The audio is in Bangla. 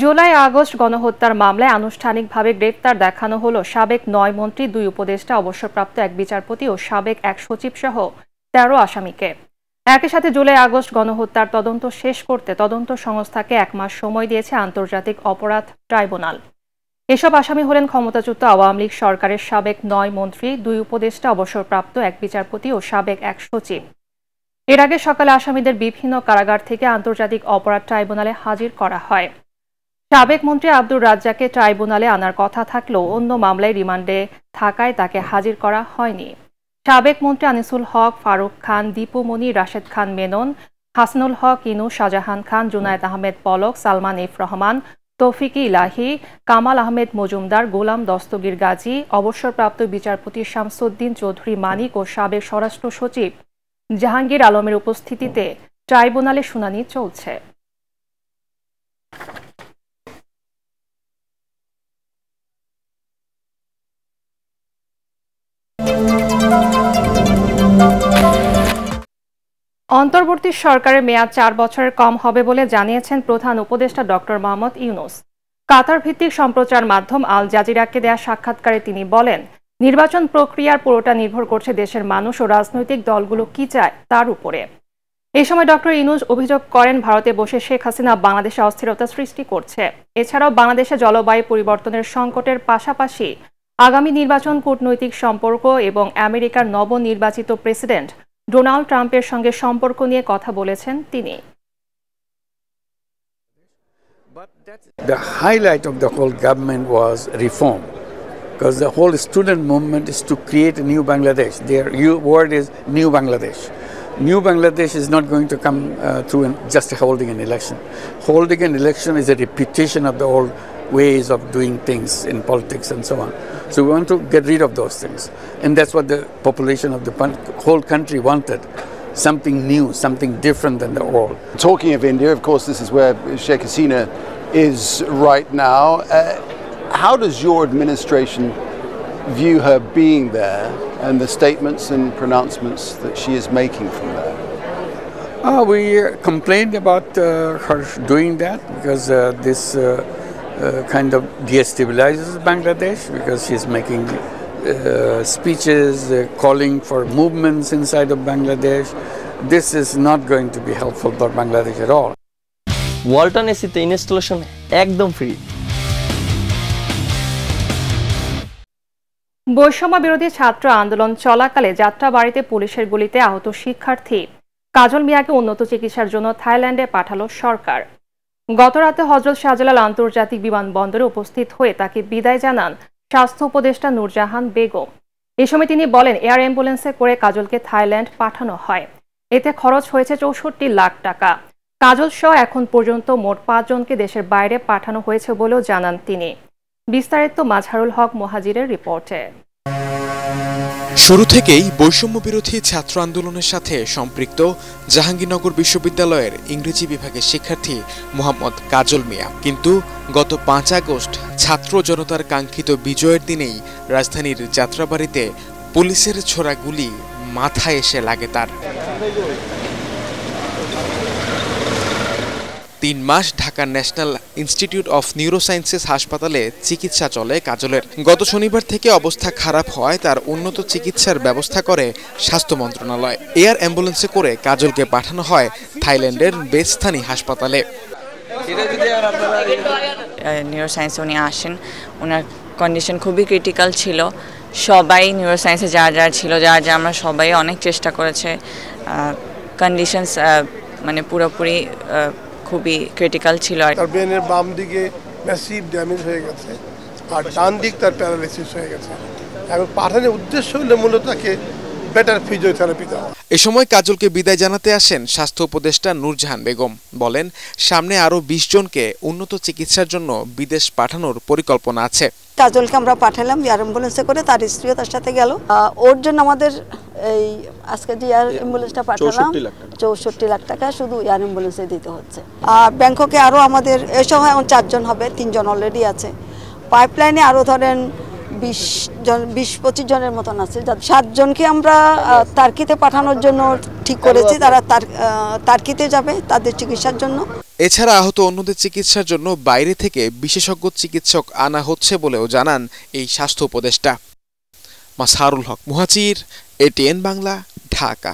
জুলাই আগস্ট গণহত্যার মামলায় আনুষ্ঠানিকভাবে গ্রেপ্তার দেখানো হলো সাবেক ৯ মন্ত্রী, ২ উপদেষ্টা, অবসরপ্রাপ্ত এক বিচারপতি ও সাবেক এক সচিব সহ ১৩ আসামিকে। একই সাথে জুলাই আগস্ট গণহত্যার তদন্ত শেষ করতে তদন্ত সংস্থাকে ১ মাস সময় দিয়েছে আন্তর্জাতিক অপরাধ ট্রাইব্যুনাল। এসব আসামি হলেন ক্ষমতাচ্যুত আওয়ামী লীগ সরকারের সাবেক ৯ মন্ত্রী, ২ উপদেষ্টা, অবসরপ্রাপ্ত এক বিচারপতি ও সাবেক এক সচিব। এর আগে সকালে আসামিদের বিভিন্ন কারাগার থেকে আন্তর্জাতিক অপরাধ ট্রাইব্যুনালে হাজির করা হয়। সাবেক মন্ত্রী আব্দুর রাজ্জাককে ট্রাইব্যুনালে আনার কথা থাকলেও অন্য মামলায় রিমান্ডে থাকায় তাকে হাজির করা হয়নি। সাবেক মন্ত্রী আনিসুল হক, ফারুক খান, দীপু মনি, রাশেদ খান মেনন, হাসানুল হক ইনু, শাহজাহান খান, জুনায়েদ আহমেদ পলক, সালমান এফ রহমান, তৌফিকি ইলাহি, কামাল আহমেদ মজুমদার, গোলাম দস্তগীর গাজী, অবসরপ্রাপ্ত বিচারপতি শামসুদ্দিন চৌধুরী মানিক ও সাবেক স্বরাষ্ট্র সচিব জাহাঙ্গীর আলমের উপস্থিতিতে ট্রাইব্যুনালে শুনানি চলছে। অন্তর্বর্তী সরকারের মেয়াদ ৪ বছরের কম হবে বলে জানিয়েছেন প্রধান উপদেষ্টা ডক্টর মোহাম্মদ ইউনূস। কাতার ভিত্তিক সম্প্রচার মাধ্যম আল জাজিরাকে দেয়া সাক্ষাৎকারে তিনি বলেন, নির্বাচন প্রক্রিয়ার পুরোটা নির্ভর করছে দেশের মানুষ ও রাজনৈতিক দলগুলো কি চায় তার উপরে। এই সময় ডক্টর ইউনূস অভিযোগ করেন, ভারতে বসে শেখ হাসিনা বাংলাদেশে অস্থিরতা সৃষ্টি করছে। এছাড়াও বাংলাদেশে জলবায়ু পরিবর্তনের সংকটের পাশাপাশি আগামী নির্বাচন, কূটনৈতিক সম্পর্ক এবং আমেরিকার নবনির্বাচিত প্রেসিডেন্ট ডোনাল্ড ট্রাম্পের সঙ্গে সম্পর্ক নিয়ে কথা বলেছেন তিনি। The highlight of the whole government was reform, because the whole student movement is to create a new Bangladesh. Their word is new Bangladesh. New Bangladesh is not going to come through just holding an election. Holding an election is a repetition of the old ways of doing things in politics and so on. So we want to get rid of those things. And that's what the population of the whole country wanted. Something new, something different than the old. Talking of India, of course, this is where Sheikh Hasina is right now. How does your administration view her being there and the statements and pronouncements that she is making from there? We complained about her doing that because this kind of destabilizes Bangladesh, because she's making speeches calling for movements inside of Bangladesh. This is not going to be helpful for Bangladesh at all. Walton এসিতে ইনস্টলেশন একদম ফ্রি। বৈষম্য বিরোধী ছাত্র আন্দোলন চলাকালে যাত্রাবাড়ীতে পুলিশের গুলিতে আহত শিক্ষার্থী কাজল মিয়াকে উন্নত চিকিৎসার জন্য থাইল্যান্ডে পাঠালো সরকার। গতরাতে হযরত শাহজালাল আন্তর্জাতিক বিমানবন্দরে উপস্থিত হয়ে তাকে বিদায় জানান স্বাস্থ্য উপদেষ্টা নূরজাহান বেগম। এ সময় তিনি বলেন, এয়ার অ্যাম্বুলেন্সে করে কাজলকে থাইল্যান্ড পাঠানো হয়। এতে খরচ হয়েছে ৬৪ লাখ টাকা। কাজল সহ এখন পর্যন্ত মোট ৫ জনকে দেশের বাইরে পাঠানো হয়েছে বলেও জানান তিনি। বিস্তারিত মাজহারুল হক মুহাজিরের রিপোর্টে। শুরু থেকেই বৈষম্য বিরোধী ছাত্র আন্দোলনের সাথে সম্পৃক্ত জাহাঙ্গীরনগর বিশ্ববিদ্যালয়ের ইংরেজি বিভাগের শিক্ষার্থী মোহাম্মদ কাজল মিয়া, কিন্তু গত ৫ আগস্ট ছাত্র জনতার কাঙ্ক্ষিত বিজয়ের দিনেই রাজধানীর যাত্রাবাড়ীতে পুলিশের ছোড়া গুলি মাথায় এসে লাগে তার। ৩ মাস ঢাকার ন্যাশনাল ইনস্টিটিউট অফ নিউরোসায়েন্সেস হাসপাতালে চিকিৎসা চলে কাজলের। গত শনিবার থেকে অবস্থা খারাপ হয় তার উন্নত চিকিৎসার ব্যবস্থা করে স্বাস্থ্য মন্ত্রণালয়। এয়ার অ্যাম্বুলেন্সে করে কাজলকে পাঠানো হয় থাইল্যান্ডের বেসথানি হাসপাতালে। নিউরোসায়েন্সে উনি আসেন, ওনার কন্ডিশন খুবই ক্রিটিক্যাল ছিল। সবাই নিউরোসায়েন্সে যারা ছিল, যারা আমরা সবাই অনেক চেষ্টা করেছে। কন্ডিশনস মানে পুরোপুরি খুবই ক্রিটিক্যাল ছিল। তার ব্রেনের বাম দিকে ম্যাসিভ ড্যামেজ হয়ে গেছে, আর ডান দিক তার প্যারালাইসিস হয়ে গেছে। এখন পাঠানোর উদ্দেশ্য হলো মূলত তাকে বেটার ফিজিওথেরাপি দেওয়া। এ সময় কাজলকে বিদায় জানাতে আসেন স্বাস্থ্য উপদেষ্টা নূরজাহান বেগম। বলেন, সামনে আরও ২০ জনকে উন্নত চিকিৎসার জন্য বিদেশ পাঠানোর পরিকল্পনা আছে। কাজলকে আমরা পাঠালাম এয়ার অ্যাম্বুলেন্সে করে, তার স্ত্রীও তার সাথে গেল। ওর জন্য আমাদের এই আজকে যে এয়ার অ্যাম্বুলেন্সটা পাঠালাম ৬৪ লাখ টাকা শুধু এয়ার অ্যাম্বুলেন্সে দিতে হচ্ছে। আর ব্যাংককে আরও আমাদের এ সময় ৪ জন হবে, 3 জন অলরেডি আছে। পাইপলাইনে আরও ধরেন ২০-২৫ জনের মতন আছে। ৭ জনকে আমরা তার্কিতে পাঠানোর জন্য ঠিক করেছি, তারা তার্কিতে যাবে তাদের চিকিৎসার জন্য। এছাড়া আহত অন্যদের চিকিৎসার জন্য বাইরে থেকে বিশেষজ্ঞ চিকিৎসক আনা হচ্ছে বলেও জানান এই স্বাস্থ্য উপদেষ্টা। মাসহারুল হক মুহাজির, এটিএন বাংলা, ঢাকা।